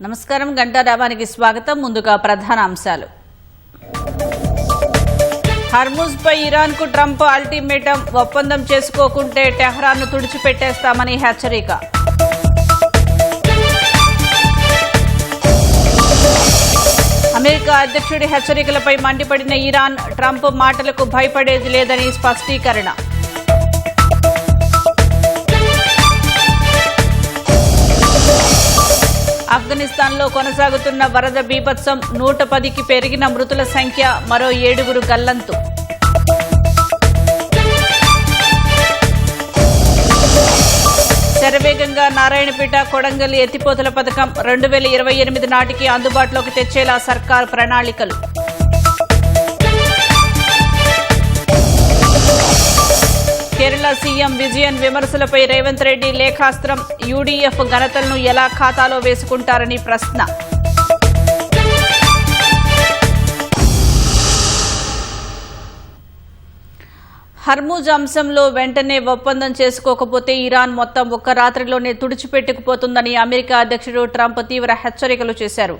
నమస్కారం గంటారావానికి స్వాగతం. ముందుగా ప్రధాన అంశాలు. హర్ముజ్ పై ఇరాన్ కు ట్రంప్ అల్టిమేటం, ఒప్పందం చేసుకోకుంటే టెహ్రాన్ను తుడిచిపెట్టేస్తామని హెచ్చరిక. అమెరికా అధ్యక్షుడి హెచ్చరికలపై మండిపడిన ఇరాన్, ట్రంప్ మాటలకు భయపడేది లేదని స్పష్టీకరణ. ఆఫ్ఘనిస్తాన్లో కొనసాగుతున్న వరద బీభత్సం, 110కి పెరిగిన మృతుల సంఖ్య, మరో 7 గల్లంతు. శరవేగంగా నారాయణపేట కొడంగల్ ఎత్తిపోతల పథకం 2028 నాటికి అందుబాటులోకి తెచ్చేలా సర్కార్ ప్రణాళికలు. కేరళ సీఎం విజయన్ విమర్శలపై రేవంత్ రెడ్డి లేఖాస్త్రం, యూడీఎఫ్ ఘనతలను ఎలా ఖాతాలో వేసుకుంటారని ప్రశ్న. హర్ముజ్ అంశంలో వెంటనే ఒప్పందం చేసుకోకపోతే ఇరాన్ మొత్తం ఒక్క రాత్రిలోనే తుడిచిపెట్టుకుపోతుందని అమెరికా అధ్యక్షుడు ట్రంప్ తీవ్ర హెచ్చరికలు చేశారు.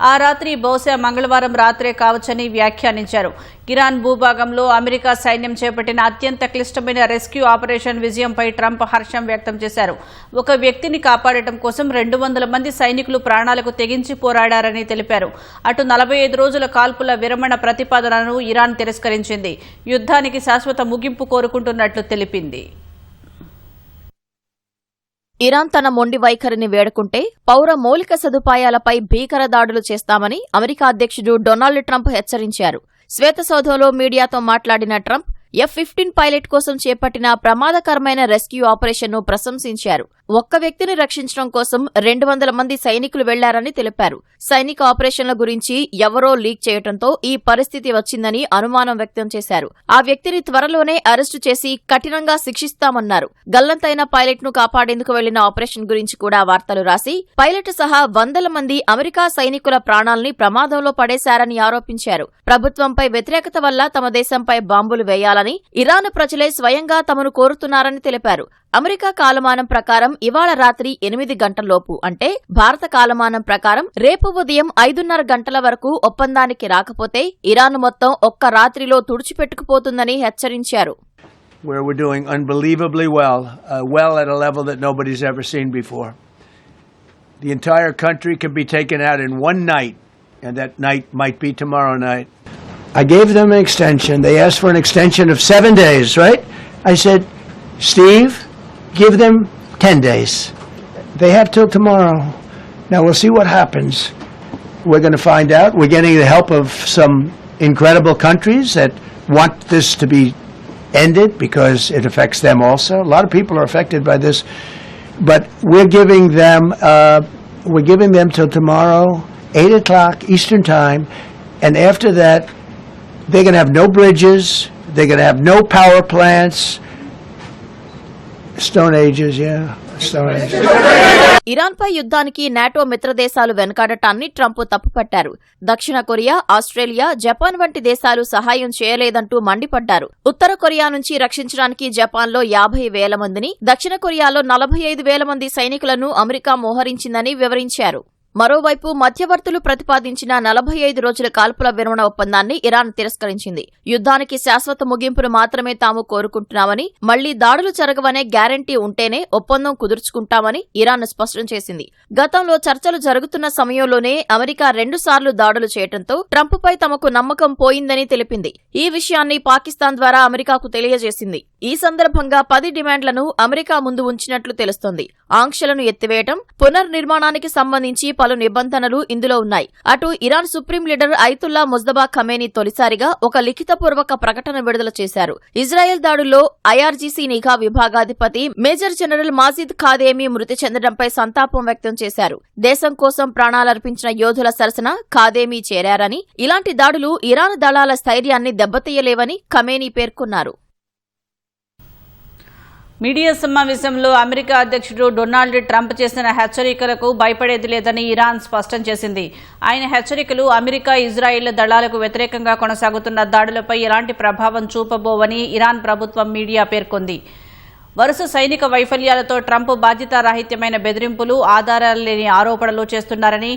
ఆ రాత్రి బహుశా మంగళవారం రాత్రే కావచ్చని వ్యాఖ్యానించారు. ఇరాన్ భూభాగంలో అమెరికా సైన్యం చేపట్టిన అత్యంత క్లిష్టమైన రెస్క్యూ ఆపరేషన్ విజయంపై ట్రంప్ హర్షం వ్యక్తం చేశారు. ఒక వ్యక్తిని కాపాడటం కోసం 200 మంది సైనికులు ప్రాణాలకు తెగించి పోరాడారని తెలిపారు. అటు 45 రోజుల కాల్పుల విరమణ ప్రతిపాదనను ఇరాన్ తిరస్కరించింది. యుద్ధానికి శాశ్వత ముగింపు కోరుకుంటున్నట్లు తెలిపింది. ఇరాన్ తన మొండి వైఖరిని వేడుకుంటే పౌర మౌలిక సదుపాయాలపై భీకర దాడులు చేస్తామని అమెరికా అధ్యక్షుడు డొనాల్డ్ ట్రంప్ హెచ్చరించారు. శ్వేతసౌధంలో మీడియాతో మాట్లాడిన ట్రంప్ F-15 పైలట్ కోసం చేపట్టిన ప్రమాదకరమైన రెస్క్యూ ఆపరేషన్ను ప్రశంసించారు. ఒక్క వ్యక్తిని రక్షించడం కోసం 200 మంది సైనికులు వెళ్లారని తెలిపారు. సైనిక ఆపరేషన్ల గురించి ఎవరో లీక్ చేయడంతో ఈ పరిస్థితి వచ్చిందని అనుమానం వ్యక్తం చేశారు. ఆ వ్యక్తిని త్వరలోనే అరెస్టు చేసి కఠినంగా శిక్షిస్తామన్నారు. గల్లంతైన పైలట్ ను కాపాడేందుకు వెళ్లిన ఆపరేషన్ గురించి కూడా వార్తలు రాసి పైలట్ సహా 100 మంది అమెరికా సైనికుల ప్రాణాల్ని ప్రమాదంలో పడేశారని ఆరోపించారు. ప్రభుత్వంపై వ్యతిరేకత వల్ల తమ దేశంపై బాంబులు వేయాలని ఇరాన్ ప్రజలే స్వయంగా తమను కోరుతున్నారని తెలిపారు. అమెరికా కాలమానం ప్రకారం ఇవాళ రాత్రి 8 గంటల్లోపు, అంటే భారత కాలమానం ప్రకారం రేపు ఉదయం 5:30 గంటల వరకు ఒప్పందానికి రాకపోతే ఇరాన్ మొత్తం ఒక్క రాత్రిలో తుడిచిపెట్టుకుపోతుందని హెచ్చరించారు. Where we're doing unbelievably well at a level that nobody's ever seen before. The entire country can be taken out in one night, and that night might be tomorrow night. I gave them an extension. They asked for an extension of 7 days, right? I said, Steve, give them 10 days. They have till tomorrow. Now we'll see what happens. We're going to find out. We're getting the help of some incredible countries that want this to be ended because it affects them also. A lot of people are affected by this. But we're giving them till tomorrow, 8 o'clock Eastern Time. And after that, they're going to have no bridges. They're going to have no power plants. Stone Ages, yeah. Stone Ages. ఇరాన్పై యుద్ధానికి NATO మిత్రదేశాలు వెనకాడటాన్ని Trump తప్పుపట్టారు. దక్షిణ Korea, Australia, Japan వంటి దేశాలు సహాయం చేయలేదంటూ మండిపడ్డారు. ఉత్తర Korea నుంచి రక్షించడానికి జపాన్లో 50,000 మందిని, దక్షిణ కొరియాలో 45,000 మంది సైనికులను అమెరికా మోహరించిందని వివరించారు. మరోవైపు మధ్యవర్తులు ప్రతిపాదించిన 45 రోజుల కాల్పుల విరమణ ఒప్పందాన్ని ఇరాన్ తిరస్కరించింది. యుద్ధానికి శాశ్వత ముగింపును మాత్రమే తాము కోరుకుంటున్నామని, మళ్లీ దాడులు జరగవనే గ్యారంటీ ఉంటేనే ఒప్పందం కుదుర్చుకుంటామని ఇరాన్ స్పష్టం చేసింది. గతంలో చర్చలు జరుగుతున్న సమయంలోనే అమెరికా 2 సార్లు దాడులు చేయడంతో ట్రంప్పై తమకు నమ్మకం పోయిందని తెలిపింది. ఈ విషయాన్ని పాకిస్తాన్ ద్వారా అమెరికాకు తెలియజేసింది. ఈ సందర్భంగా 10 డిమాండ్లను అమెరికా ముందు ఉంచినట్లు తెలుస్తోంది. ఆంక్షలను ఎత్తివేయటం, పునర్నిర్మాణానికి సంబంధించి పలు నిబంధనలు ఇందులో ఉన్నాయి. అటు Iran supreme leader Ayatollah Mojtaba Khamenei తొలిసారిగా ఒక లిఖితపూర్వక ప్రకటన విడుదల చేశారు. ఇజ్రాయెల్ దాడుల్లో IRGC నిఘా విభాగాధిపతి మేజర్ జనరల్ మాజిద్ ఖాదేమీ మృతి చెందడంపై సంతాపం వ్యక్తం చేశారు. దేశం కోసం ప్రాణాలర్పించిన యోధుల సరసన ఖాదేమీ చేరారని, ఇలాంటి దాడులు ఇరాన్ దళాల స్థైర్యాన్ని దెబ్బతీయలేవని ఖమేనీ పేర్కొన్నారు. మీడియా సమావేశంలో అమెరికా అధ్యక్షుడు డొనాల్డ్ ట్రంప్ చేసిన హెచ్చరికలకు భయపడేది లేదని ఇరాన్ స్పష్టం చేసింది. ఆయన హెచ్చరికలు అమెరికా, ఇజ్రాయెల్ దళాలకు వ్యతిరేకంగా కొనసాగుతున్న దాడులపై ఎలాంటి ప్రభావం చూపబోవని ఇరాన్ ప్రభుత్వం మీడియా పేర్కొంది. వరుస సైనిక వైఫల్యాలతో ట్రంప్ బాధ్యతారాహిత్యమైన బెదిరింపులు, ఆధారాలు లేని ఆరోపణలు చేస్తున్నారని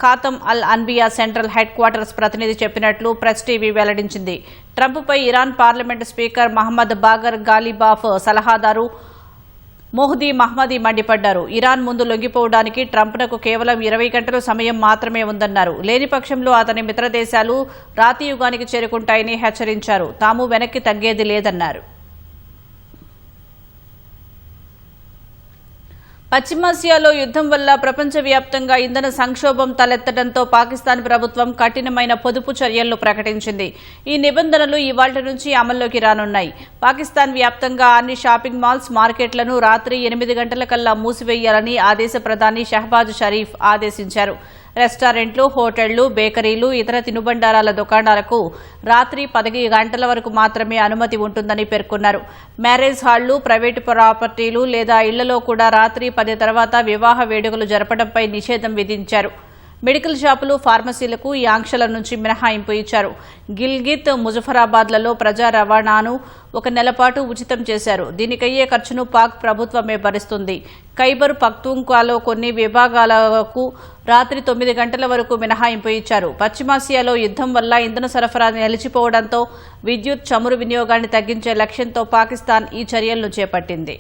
Khatam al Anbiya central headquarters ప్రతినిధి చెప్పినట్లు ప్రెస్ టీవీ వెల్లడించింది. ట్రంప్పై Iran parliament speaker Mohammad Bagher Ghalibaf సలహాదారు మొహదీ మహ్మదీ మండిపడ్డారు. ఇరాన్ ముందు లొంగిపోవడానికి ట్రంప్నకు కేవలం 20 గంటల సమయం మాత్రమే ఉందన్నారు. లేని పక్షంలో అతని మిత్రదేశాలు రాతి యుగానికి చేరుకుంటాయని హెచ్చరించారు. తాము వెనక్కి తగ్గేది లేదన్నారు. పశ్చిమాసియాలో యుద్దం వల్ల ప్రపంచవ్యాప్తంగా ఇంధన సంక్షోభం తలెత్తడంతో పాకిస్తాన్ ప్రభుత్వం కఠినమైన పొదుపు చర్యలను ప్రకటించింది. ఈ నిబంధనలు ఇవాళ్టి నుంచి అమల్లోకి రానున్నాయి. పాకిస్తాన్ వ్యాప్తంగా అన్ని షాపింగ్ మాల్స్, మార్కెట్లను రాత్రి 8 గంటలకల్లా మూసివేయాలని ఆ దేశ ప్రధాని షహబాజ్ షరీఫ్ ఆదేశించారు. రెస్టారెంట్లు, హోటళ్లు, బేకరీలు, ఇతర తినుబండారాల దుకాణాలకు రాత్రి 10 గంటల వరకు మాత్రమే అనుమతి ఉంటుందని పేర్కొన్నారు. మ్యారేజ్ హాళ్లు, ప్రైవేటు ప్రాపర్టీలు లేదా ఇళ్లలో కూడా రాత్రి 10 తర్వాత వివాహ వేడుకలు జరపడంపై నిషేధం విధించారు. మెడికల్ షాపులు, ఫార్మసీలకు ఈ ఆంక్షల నుంచి మినహాయింపు ఇచ్చారు. గిల్గిత్, ముజఫరాబాద్లలో ప్రజా రవాణాను 1 నెల పాటు ఉచితం చేశారు. దీనికయ్యే ఖర్చును పాక్ ప్రభుత్వమే భరిస్తుంది. ఖైబర్ పఖ్తూన్ఖ్వాలో కొన్ని విభాగాలకు రాత్రి 9 గంటల వరకు మినహాయింపు ఇచ్చారు. పశ్చిమాసియాలో యుద్దం వల్ల ఇంధన సరఫరా నిలిచిపోవడంతో విద్యుత్, చమురు వినియోగాన్ని తగ్గించే లక్ష్యంతో పాకిస్తాన్ ఈ చర్యలను చేపట్టింది.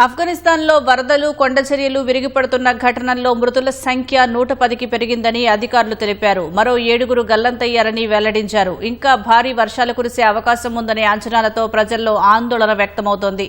ఆఫ్ఘనిస్తాన్లో వరదలు, కొండచర్యలు విరిగిపడుతున్న ఘటనల్లో మృతుల సంఖ్య 110కి పెరిగిందని అధికారులు తెలిపారు. మరో 7 గల్లంతయ్యారని వెల్లడించారు. ఇంకా భారీ వర్షాలు కురిసే అవకాశం ఉందనే అంచనాలతో ప్రజల్లో ఆందోళన వ్యక్తమవుతోంది.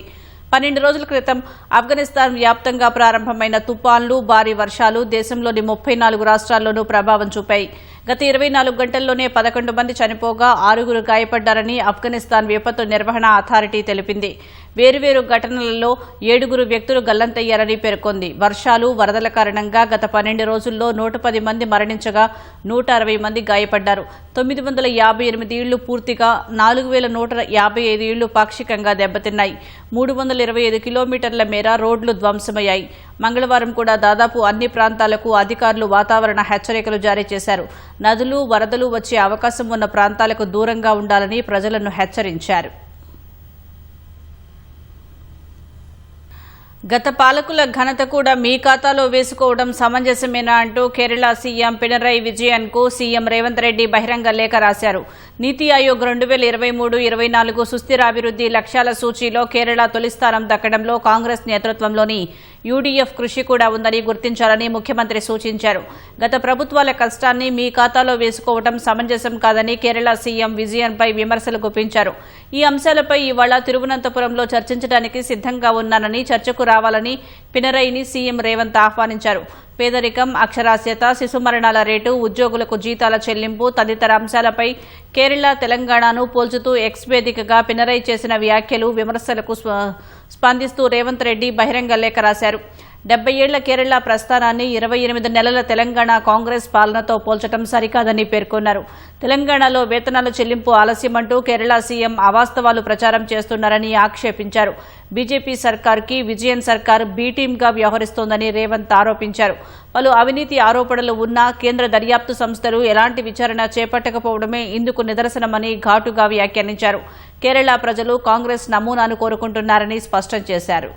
12 రోజుల క్రితం ఆఫ్ఘనిస్తాన్ వ్యాప్తంగా ప్రారంభమైన తుపాన్లు, భారీ వర్షాలు దేశంలోని 34 రాష్ట్రాల్లోనూ ప్రభావం చూపాయి. గత 24 గంటల్లోనే 11 మంది చనిపోగా 6 గాయపడ్డారని ఆఫ్ఘనిస్తాన్ విపత్తు నిర్వహణ అథారిటీ తెలిపింది. వేరువేరు ఘటనలలో 7 వ్యక్తులు గల్లంతయ్యారని పేర్కొంది. వర్షాలు, వరదల కారణంగా గత 12 రోజుల్లో 110 మంది మరణించగా 160 మంది గాయపడ్డారు. 958 ఇళ్లు పూర్తిగా, 4155 ఇళ్లు పాక్షికంగా దెబ్బతిన్నాయి. 325 కిలోమీటర్ల మేర రోడ్లు ధ్వంసమయ్యాయి. మంగళవారం కూడా దాదాపు అన్ని ప్రాంతాలకు అధికారులు వాతావరణ హెచ్చరికలు జారీ చేశారు. నదులు, వరదలు వచ్చే అవకాశం ఉన్న ప్రాంతాలకు దూరంగా ఉండాలని ప్రజలను హెచ్చరించారు. గత పాలకుల ఘనత కూడా మీ ఖాతాలో వేసుకోవడం సమంజసమేనా అంటూ కేరళ సీఎం పినరయి విజయన్కు సీఎం రేవంత్ రెడ్డి బహిరంగ లేఖ రాశారు. నీతి ఆయోగ్ 2023-24 సుస్థిరాభివృద్ధి లక్ష్యాల సూచీలో కేరళ తొలి స్థానం దక్కడంలో కాంగ్రెస్ నేతృత్వంలోని యూడీఎఫ్ కృషి కూడా ఉందని గుర్తించాలని ముఖ్యమంత్రి సూచించారు. గత ప్రభుత్వాల కష్టాన్ని మీ ఖాతాలో వేసుకోవడం సమంజసం కాదని కేరళ సీఎం విజయన్పై విమర్శలు గుప్పించారు. ఈ అంశాలపై ఇవాళ తిరువనంతపురంలో చర్చించడానికి సిద్ధంగా ఉన్నానని, చర్చకు రావాలని పినరయిని సీఎం రేవంత్ ఆహ్వానించారు. పేదరికం, అక్షరాస్యత, శిశు మరణాల రేటు, ఉద్యోగులకు జీతాల చెల్లింపు తదితర అంశాలపై కేరళ, తెలంగాణను పోల్చుతూ ఎక్స్ వేదికగా పినరయి చేసిన వ్యాఖ్యలు, విమర్శలకు స్పందిస్తూ రేవంత్ రెడ్డి బహిరంగ లేఖ రాశారు. 70 ఏళ్ల కేరళ ప్రస్థానాన్ని 28 నెలల తెలంగాణ కాంగ్రెస్ పాలనతో పోల్చడం సరికాదని పేర్కొన్నారు. తెలంగాణలో వేతనాల చెల్లింపు ఆలస్యమంటూ కేరళ సీఎం అవాస్తవాలు ప్రచారం చేస్తున్నారని ఆక్షేపించారు. బీజేపీ సర్కార్కి విజయన్ సర్కార్ బీ టీమ్గా వ్యవహరిస్తోందని రేవంత్ ఆరోపించారు. పలు అవినీతి ఆరోపణలు ఉన్నా కేంద్ర దర్యాప్తు సంస్థలు ఎలాంటి విచారణ చేపట్టకపోవడమే ఇందుకు నిదర్శనమని ఘాటుగా వ్యాఖ్యానించారు. కేరళ ప్రజలు కాంగ్రెస్ నమూనాను కోరుకుంటున్నారని స్పష్టం చేశారు.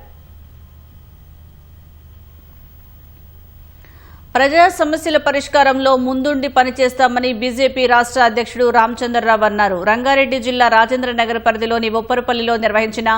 ప్రజా సమస్యల పరిష్కారంలో ముందుండి పనిచేస్తామని బీజేపీ రాష్ట్ర అధ్యక్షుడు రామచంద్రరావు అన్నారు. రంగారెడ్డి జిల్లా రాజేంద్రనగర్ పరిధిలోని ఉప్పరపల్లిలో నిర్వహించిన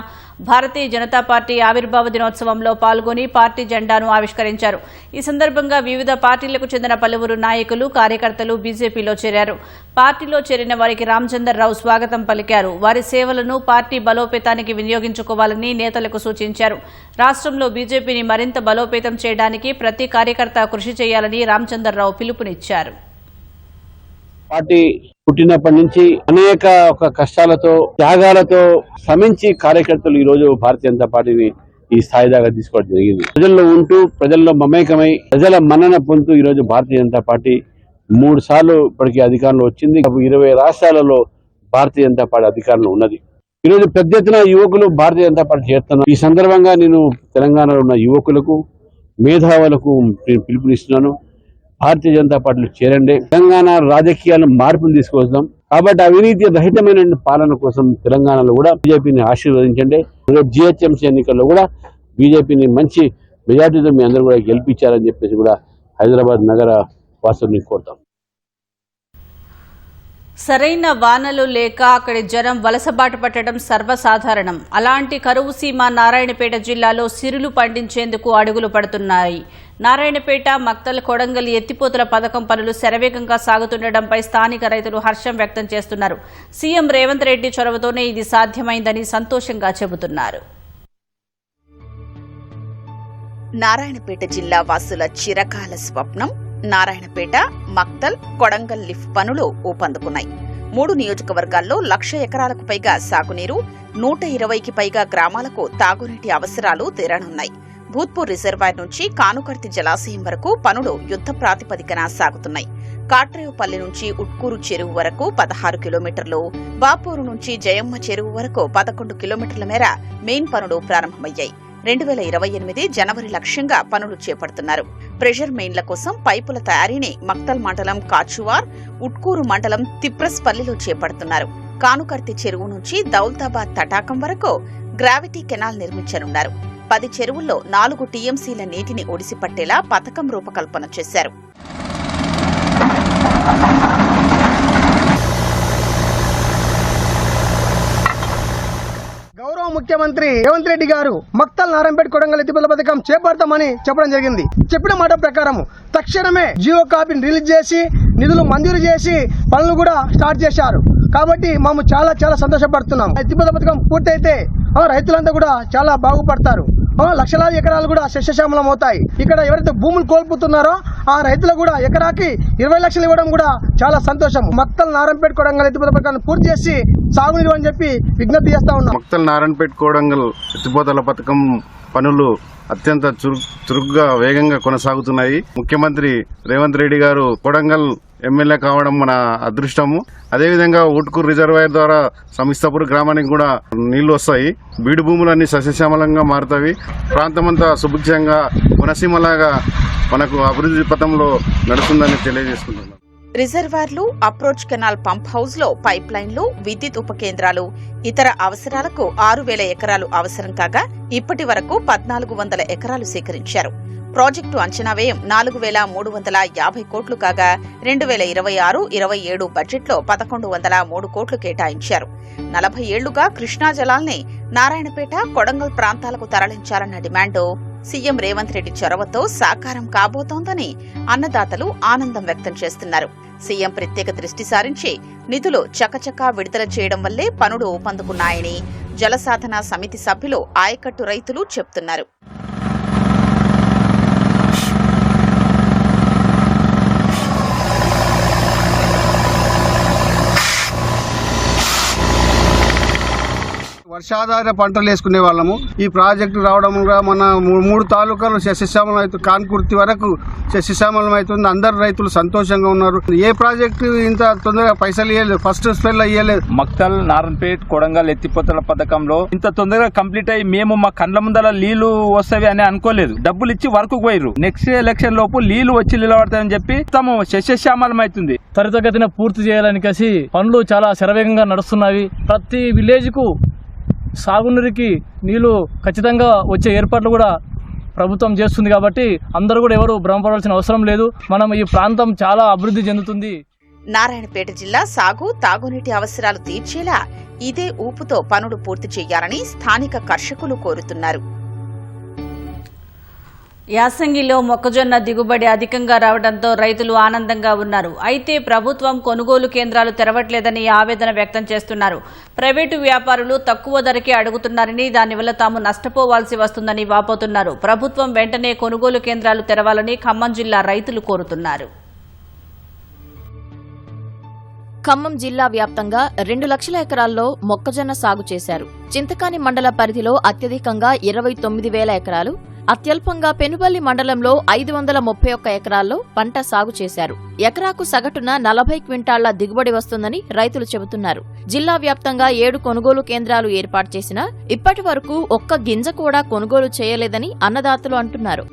భారతీయ జనతా పార్టీ ఆవిర్భావ దినోత్సవంలో పాల్గొని పార్టీ జెండాను ఆవిష్కరించారు. ఈ సందర్భంగా వివిధ పార్టీలకు చెందిన పలువురు నాయకులు, కార్యకర్తలు బీజేపీలో చేరారు. పార్టీలో చేరిన వారికి రామచంద్రరావు స్వాగతం పలికారు. వారి సేవలను పార్టీ బలోపేతానికి వినియోగించుకోవాలని నేతలకు సూచించారు. రాష్ట్రంలో బీజేపీని మరింత బలోపేతం చేయడానికి ప్రతి కార్యకర్త కృషి చేయాలని రామచంద్రరావు పిలుపునిచ్చారు. పార్టీ పుట్టినప్పటి నుంచి అనేక కష్టాలతో, త్యాగాలతో శ్రమించి కార్యకర్తలు ఈ రోజు భారతీయ జనతా పార్టీని ఈ స్థాయి దాకా తీసుకోవడం జరిగింది. ప్రజల్లో ఉంటూ, ప్రజల్లో మమేకమై, ప్రజల మన్నన పొందుతూ ఈ రోజు భారతీయ జనతా పార్టీ 3 సార్లు ఇప్పటికీ అధికారంలో వచ్చింది. 20 రాష్ట్రాలలో భారతీయ జనతా పార్టీ అధికారంలో ఉన్నది. ఈ రోజు పెద్ద ఎత్తున యువకులు భారతీయ జనతా పార్టీ చేస్తున్నారు. ఈ సందర్భంగా నేను తెలంగాణలో ఉన్న యువకులకు, మేధావులకు పిలుపునిస్తున్నాను. భారతీయ జనతా పార్టీలో చేరండి. తెలంగాణ రాజకీయాలను మార్పులు తీసుకొస్తాం. కాబట్టి అవినీతి రహితమైన పాలన కోసం తెలంగాణలో కూడా బీజేపీని ఆశీర్వదించండి. రేపు జిహెచ్ఎంసీ ఎన్నికల్లో కూడా బీజేపీని మంచి మెజార్టీతో మీ అందరూ కూడా గెలిపించారని చెప్పేసి కూడా హైదరాబాద్ నగర వాసుల్ని కోరుతాం. సరైన వానలు లేక అక్కడి జనం వలసబాట పట్టడం సర్వసాధారణం. అలాంటి కరువు సీమ నారాయణపేట జిల్లాలో సిరులు పండించేందుకు అడుగులు పడుతున్నాయి. నారాయణపేట, మక్తల్, కొడంగల్ ఎత్తిపోతల పథకం పనులు శరవేగంగా సాగుతుండటంపై స్థానిక రైతులు హర్షం వ్యక్తం చేస్తున్నారు. సీఎం రేవంత్ రెడ్డి చొరవతోనే ఇది సాధ్యమైందని సంతోషంగా చెబుతున్నారు. నారాయణపేట జిల్లా వాసుల చిరకాల స్వప్నం నారాయణపేట, మక్తల్, కొడంగల్ లిఫ్ట్ పనులు ఊపందుకున్నాయి. 3 నియోజకవర్గాల్లో 1,00,000 ఎకరాలకు పైగా సాగునీరు, 120కి పైగా గ్రామాలకు తాగునీటి అవసరాలు తీరనున్నాయి. భూత్పూర్ రిజర్వాయర్ నుంచి కానుకర్తి జలాశయం వరకు పనులు యుద్ధ ప్రాతిపదికన సాగుతున్నాయి. కాట్రేవుపల్లి నుంచి ఉట్కూరు చెరువు వరకు 16 కిలోమీటర్లు, బాపూరు నుంచి జయమ్మ చెరువు వరకు 11 కిలోమీటర్ల మేర మెయిన్ పనులు ప్రారంభమయ్యాయి. 2028 జనవరి లక్ష్యంగా పనులు చేపడుతున్నారు. ప్రెషర్ మెయిన్ల కోసం పైపుల తయారీని మక్తల్ మండలం కాచువార్, ఉట్కూరు మండలం తిప్రస్పల్లిలో చేపడుతున్నారు. కానుకర్తి చెరువు నుంచి దౌల్తాబాద్ తటాకం వరకు గ్రావిటీ కెనాల్ నిర్మించనున్నారు. 10 చెరువుల్లో 4 టీఎంసీల నీటిని ఒడిసిపట్టేలా పథకం రూపకల్పన చేశారు. గౌరవ ముఖ్యమంత్రి రేవంత్ రెడ్డి గారు మక్తల్, నారాయణపేట, కొడంగల్ ఎత్తిపోతల పథకం చేపడతామని చెప్పడం జరిగింది. చెప్పిన మాట ప్రకారం తక్షణమే జియో కాపీని రిలీజ్ చేసి నిధులు మంజూరు చేసి పనులు కూడా స్టార్ట్ చేశారు. కాబట్టి మేము చాలా సంతోషపడుతున్నాం. ఎత్తిపోతల పథకం పూర్తయితే రైతులంతా కూడా చాలా బాగుపడతారు. లక్షలాది ఎకరాలు కూడా సస్యశ్యామలం అవుతాయి. ఇక్కడ ఎవరైతే భూములు కోల్పోతున్నారో ఆ రైతులు కూడా ఎకరాకి 20 లక్షలు ఇవ్వడం కూడా చాలా సంతోషం. మక్తల్, నారాయణపేట, కొడంగల్ ఎత్తిపోతల పథకాన్ని పూర్తి చేసి సాగునీరు అని చెప్పి విజ్ఞప్తి చేస్తా ఉన్నాం. మక్తల్, నారాయణపేట, కొడంగల్ ఎత్తిపోతల పథకం పనులు అత్యంత చురుగ్గా వేగంగా కొనసాగుతున్నాయి. ముఖ్యమంత్రి రేవంత్ రెడ్డి గారు కొడంగల్ ఎమ్మెల్యే కావడం మన అదృష్టము. అదేవిధంగా ఉట్కూరు రిజర్వాయర్ ద్వారా సమిస్తాపూర్ గ్రామానికి కూడా నీళ్లు వస్తాయి. బీడు భూములన్నీ సస్యశ్యామలంగా మారుతాయి. ప్రాంతమంతా సుభిక్షంగా కొనసీమలాగా మనకు అభివృద్ధి పథంలో నడుస్తుందని తెలియజేసుకుంటున్నాం. రిజర్వాయర్లు, అప్రోచ్ కెనాల్, పంప్ హౌస్ లో పైప్ లైన్లు, విద్యుత్ ఉప కేంద్రాలు, ఇతర అవసరాలకు 6,000 ఎకరాలు అవసరం కాగా ఇప్పటి వరకు 1,400 ఎకరాలు సేకరించారు. ప్రాజెక్టు అంచనా వ్యయం 4,350 కోట్లు కాగా 2026-27 బడ్జెట్లో 1,103 కోట్లు కేటాయించారు. 40 ఏళ్లుగా కృష్ణా జలాల్ని నారాయణపేట, కొడంగల్ ప్రాంతాలకు తరలించాలన్న డిమాండు సీఎం రేవంత్ రెడ్డి చొరవతో సాకారం కాబోతోందని అన్నదాతలు ఆనందం వ్యక్తం చేస్తున్నారు. సీఎం ప్రత్యేక దృష్టి సారించి నిధులు చకచకా విడుదల చేయడం వల్లే పనులు ఊపందుకున్నాయని జలసాధన సమితి సభ్యులు, ఆయకట్టు రైతులు చెబుతున్నారు. వర్షాధార పంటలు వేసుకునే వాళ్ళము. ఈ ప్రాజెక్టు రావడం మన 3 తాలూకాలు సస్యశ్యామలం అవుతుంది. కాన్కుర్తి వరకు సస్యశ్యామలం అవుతుంది. అందరు రైతులు సంతోషంగా ఉన్నారు. ఏ ప్రాజెక్టు ఇంత తొందరగా పైసలు ఇవ్వలేదు, ఫస్ట్ స్పెల్ ఇవ్వలేదు. మక్తల్, నారాయణపేట, కొడంగల్ ఎత్తిపోతల పథకంలో ఇంత తొందరగా కంప్లీట్ అయ్యి మేము మా కండ్ల ముందర నీళ్లు వస్తాయి అని అనుకోలేదు. డబ్బులు ఇచ్చి వర్క్ పోయిర్రు. నెక్స్ట్ ఎలక్షన్ లోపు నీళ్లు వచ్చి నిలబడతాయని చెప్పి తమ సస్యశ్యామలం అవుతుంది. త్వరితగతిన పూర్తి చేయాలని కలిసి పనులు చాలా శరవేగంగా నడుస్తున్నవి. ప్రతి విలేజ్ కు సాగునీరుకి నీళ్లు ఖచ్చితంగా వచ్చే ఏర్పాట్లు కూడా ప్రభుత్వం చేస్తుంది. కాబట్టి అందరూ కూడా ఎవరు భ్రమపడాల్సిన అవసరం లేదు. మనం ఈ ప్రాంతం చాలా అభివృద్ధి చెందుతుంది. నారాయణపేట జిల్లా సాగు, తాగునీటి అవసరాలు తీర్చేలా ఇదే ఊపుతో పనులు పూర్తి చేయాలని స్థానిక కర్షకులు కోరుతున్నారు. యాసంగిలో మొక్కజొన్న దిగుబడి అధికంగా రావడంతో రైతులు ఆనందంగా ఉన్నారు. అయితే ప్రభుత్వం కొనుగోలు కేంద్రాలు తెరవట్లేదని ఆవేదన వ్యక్తం చేస్తున్నారు. ప్రైవేటు వ్యాపారులు తక్కువ ధరకే అడుగుతున్నారని, దానివల్ల తాము నష్టపోవాల్సి వస్తుందని వాపోతున్నారు. ప్రభుత్వం వెంటనే కొనుగోలు కేంద్రాలు తెరవాలని ఖమ్మం జిల్లా రైతులు కోరుతున్నారు. ఖమ్మం జిల్లా వ్యాప్తంగా 2 లక్షల ఎకరాల్లో మొక్కజొన్న సాగు చేశారు. చింతకాని మండల పరిధిలో అత్యధికంగా 29,000 ఎకరాలు, అత్యల్పంగా పెనుబల్లి మండలంలో 531 ఎకరాల్లో పంట సాగు చేశారు. ఎకరాకు సగటున 40 క్వింటాళ్ల దిగుబడి వస్తుందని రైతులు చెబుతున్నారు. జిల్లా వ్యాప్తంగా 7 కొనుగోలు కేంద్రాలు ఏర్పాటు చేసినా ఇప్పటి వరకు ఒక్క గింజ కూడా కొనుగోలు చేయలేదని అన్నదాతలు అంటున్నారు.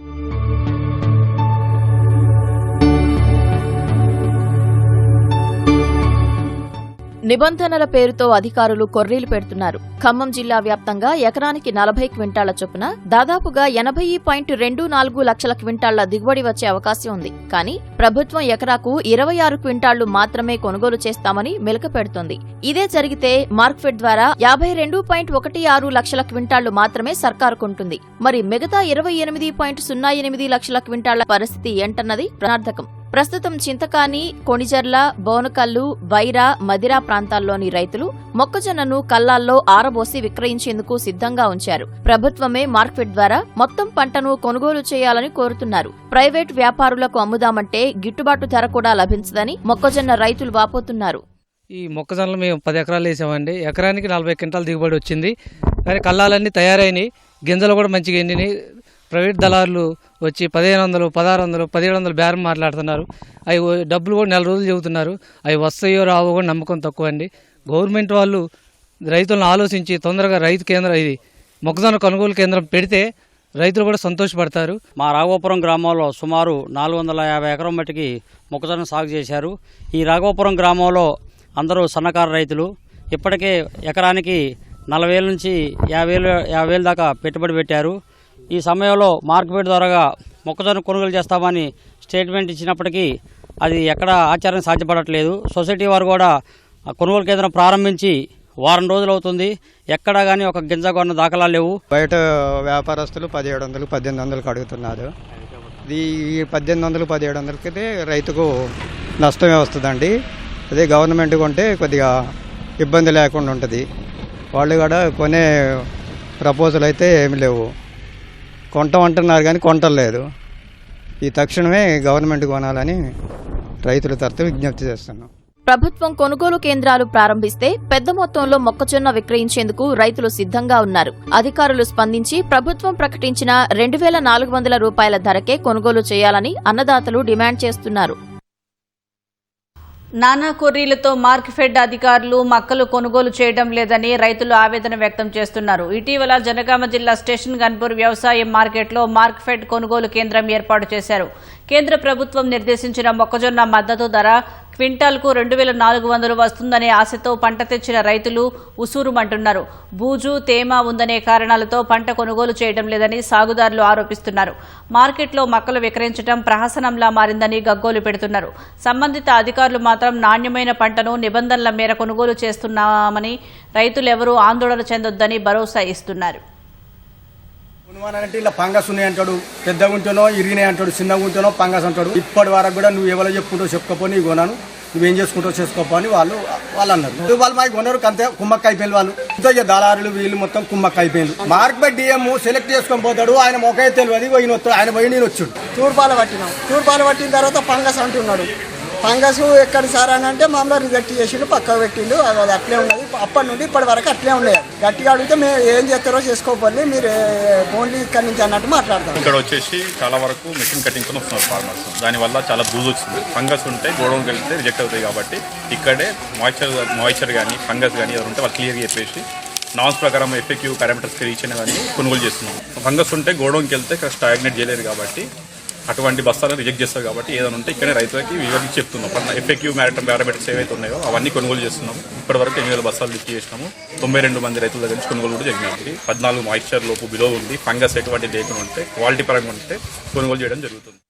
నిబంధనల పేరుతో అధికారులు కొర్రీలు పెడుతున్నారు. ఖమ్మం జిల్లా వ్యాప్తంగా ఎకరానికి 40 క్వింటాళ్ల చొప్పున దాదాపుగా 80.24 లక్షల క్వింటాళ్ల దిగుబడి వచ్చే అవకాశం ఉంది. కానీ ప్రభుత్వం ఎకరాకు 26 క్వింటాళ్లు మాత్రమే కొనుగోలు చేస్తామని మెలకపెడుతోంది. ఇదే జరిగితే మార్క్ఫెడ్ ద్వారా 52.16 లక్షల క్వింటాళ్లు మాత్రమే సర్కారు కొంటుంది. మరి మిగతా 28.08 లక్షల క్వింటాళ్ల పరిస్థితి ఏంటన్నది ప్రశ్నార్థకం. ప్రస్తుతం చింతకాని, కొణిజర్ల, బోనకల్లు, వైరా, మదిరా ప్రాంతాల్లోని రైతులు మొక్కజొన్నను కల్లాల్లో ఆరబోసి విక్రయించేందుకు సిద్ధంగా ఉంచారు. ప్రభుత్వమే మార్కెట్ ద్వారా మొత్తం పంటను కొనుగోలు చేయాలని కోరుతున్నారు. ప్రైవేట్ వ్యాపారులకు అమ్ముదామంటే గిట్టుబాటు ధర కూడా లభించదని మొక్కజొన్న రైతులు వాపోతున్నారు. ఈ మొక్కజొన్నలు మేము 10 ఎకరాలు వేసామండి. ఎకరానికి 40 క్వింటాల దిగుబడి వచ్చింది. కానీ కల్లాలన్నీ తయారైనవి, గింజలు కూడా మంచిగా ఎండినాయి. ప్రైవేట్ దళారులు వచ్చి 1500, 1600, 1700 బేరం మాట్లాడుతున్నారు. అవి డబ్బులు కూడా 4 రోజులు చెబుతున్నారు. అవి వస్తాయో రావో కూడా నమ్మకం తక్కువ అండి. గవర్నమెంట్ వాళ్ళు రైతులను ఆలోచించి తొందరగా రైతు కేంద్రం, ఇది మొక్కజొన్న కొనుగోలు కేంద్రం పెడితే రైతులు కూడా సంతోషపడతారు. మా రాఘవపురం గ్రామంలో సుమారు 450 ఎకరం మట్టికి మొక్కజొన్న సాగు చేశారు. ఈ రాఘవపురం గ్రామంలో అందరూ సన్నకారు రైతులు. ఇప్పటికే ఎకరానికి 40,000 నుంచి 50,000 దాకా పెట్టుబడి పెట్టారు. ఈ సమయంలో మార్కెట్ ద్వారా మొక్కజొన్న కొనుగోలు చేస్తామని స్టేట్మెంట్ ఇచ్చినప్పటికీ అది ఎక్కడ ఆచరణ సాధ్యపడట్లేదు. సొసైటీ వారు కూడా కొనుగోలు కేంద్రం ప్రారంభించి వారం రోజులు అవుతుంది. ఎక్కడా కానీ ఒక గింజ కొన్న దాఖలాలు లేవు. బయట వ్యాపారస్తులు 1700, 1800 అడుగుతున్నారు. ఈ 1800, 1700కి రైతుకు నష్టమే వస్తుందండి. అదే గవర్నమెంట్ కొంటే కొద్దిగా ఇబ్బంది లేకుండా ఉంటుంది. వాళ్ళు కూడా కొనే ప్రపోజల్ అయితే ఏమి లేవు. కొంటామంటున్నారు కానీ కొంటలేదు. ఈ తక్షణమే గవర్నమెంట్ కొనాలని రైతుల తరఫున విజ్ఞప్తి చేస్తున్నాం. ప్రభుత్వం కొనుగోలు కేంద్రాలు ప్రారంభిస్తే పెద్ద మొత్తంలో మొక్కజొన్న విక్రయించేందుకు రైతులు సిద్ధంగా ఉన్నారు. అధికారులు స్పందించి ప్రభుత్వం ప్రకటించిన 2,400 రూపాయల ధరకే కొనుగోలు చేయాలని అన్నదాతలు డిమాండ్ చేస్తున్నారు. నానా కొర్రీలతో మార్కెట్ అధికారులు మక్కలు కొనుగోలు చేయడం లేదని రైతులు ఆవేదన వ్యక్తం చేస్తున్నారు. ఇటీవల జనగామ జిల్లా స్టేషన్ గన్పూర్ వ్యవసాయ మార్కెట్లో మార్కెట్ కొనుగోలు కేంద్రం ఏర్పాటు చేశారు. కేంద్ర ప్రభుత్వం నిర్దేశించిన మొక్కజొన్న మద్దతు ధర క్వింటాల్కు 2,400 వస్తుందనే ఆశతో పంట తెచ్చిన రైతులు ఉసూరుమంటున్నారు. బూజు, తేమ ఉందనే కారణాలతో పంట కొనుగోలు చేయడం లేదని సాగుదారులు ఆరోపిస్తున్నారు. మార్కెట్లో మక్కలు విక్రయించడం ప్రహసనంలా మారిందని గగ్గోలు పెడుతున్నారు. సంబంధిత అధికారులు మాత్రం నాణ్యమైన పంటను నిబంధనల మేర కొనుగోలు చేస్తున్నామని రైతులెవరూ ఆందోళన చెందొద్దని భరోసా ఇస్తున్నారు. కొనుగోలంటే ఇలా ఫంగస్ ఉన్నాయి అంటాడు, పెద్దగా ఉంటేనో ఇరిగినాయి అంటాడు, చిన్నగా ఉంటేనో ఫంగస్ అంటాడు. ఇప్పటి వరకు కూడా నువ్వు ఎవరో చెప్పుకుంటావు చెప్పుకోపో, నీ కొనాను నువ్వేం చేసుకుంటావు చేసుకోపో అని వాళ్ళు అన్నారు. వాళ్ళు మాకు కొనరు అంతే కుమ్మక్క అయిపోయింది. వాళ్ళు ఇంతో దళారులు వీళ్ళు మొత్తం కుమ్మక్క అయిపోయింది. మార్కెట్ డిఎం సెలెక్ట్ చేసుకొని పోతాడు. ఆయన మొకే తెలియదు, పోయిన వస్తాడు, ఆయన పోయి నేను వచ్చాడు. తూర్పాలు పట్టిన తర్వాత ఫంగస్ అంటున్నాడు. ఫంగస్ ఎక్కడ సార్ అని అంటే మామూలుగా రిజెక్ట్ చేసిండు, పక్కకు పెట్టిండు. అది అట్లే ఉన్నది. అప్పటి నుండి ఇప్పటి వరకు అట్లే ఉన్నాయి. గట్టిగా అడిగితే మేము ఏం చేస్తారో చేసుకోవాలి, మీరు ఓన్లీ ఇక్కడ నుంచి అన్నట్టు మాట్లాడతాం. ఇక్కడ వచ్చేసి చాలా వరకు మెషిన్ కటింగ్ తో వస్తున్నారు ఫార్మర్స్. దానివల్ల చాలా బూజు వచ్చింది. ఫంగస్ ఉంటే గోడౌన్కి వెళ్తే రిజెక్ట్ అవుతాయి. కాబట్టి ఇక్కడే మాయిశ్చర్ కానీ ఫంగస్ కానీ ఎవరు ఉంటే వాళ్ళు క్లియర్గా చెప్పేసి నామ్స్ ప్రకారం ఎఫ్ఏక్యూ పారామీటర్స్ రీచ్ అయిన కానీ కొనుగోలు చేస్తున్నాం. ఫంగస్ ఉంటే గోడౌన్కి వెళ్తే ఇక్కడ స్టాగ్నేట్ చేయలేదు కాబట్టి అటువంటి బస్తాలను రిజెక్ట్ చేస్తారు. కాబట్టి ఏదైనా ఉంటే ఇక్కడే రైతులకి వివరించి చెప్తున్నాం. ఎఫ్ఏక్యూ పారామీటర్స్ ఏవైతే ఉన్నాయో అవన్నీ కొనుగోలు చేస్తున్నాం. ఇప్పటివరకు 8,000 బస్తాలు లిఫ్ట్ చేసినాము. 92 మంది రైతుల దగ్గర నుంచి కొనుగోలు కూడా జరిగినది. 14 మాయిశ్చర్ లోపు బిలో ఉంది. ఫంగస్ ఎటువంటి లేకుండా ఉంటే క్వాలిటీ పరంగా ఉంటే కొనుగోలు చేయడం జరుగుతుంది.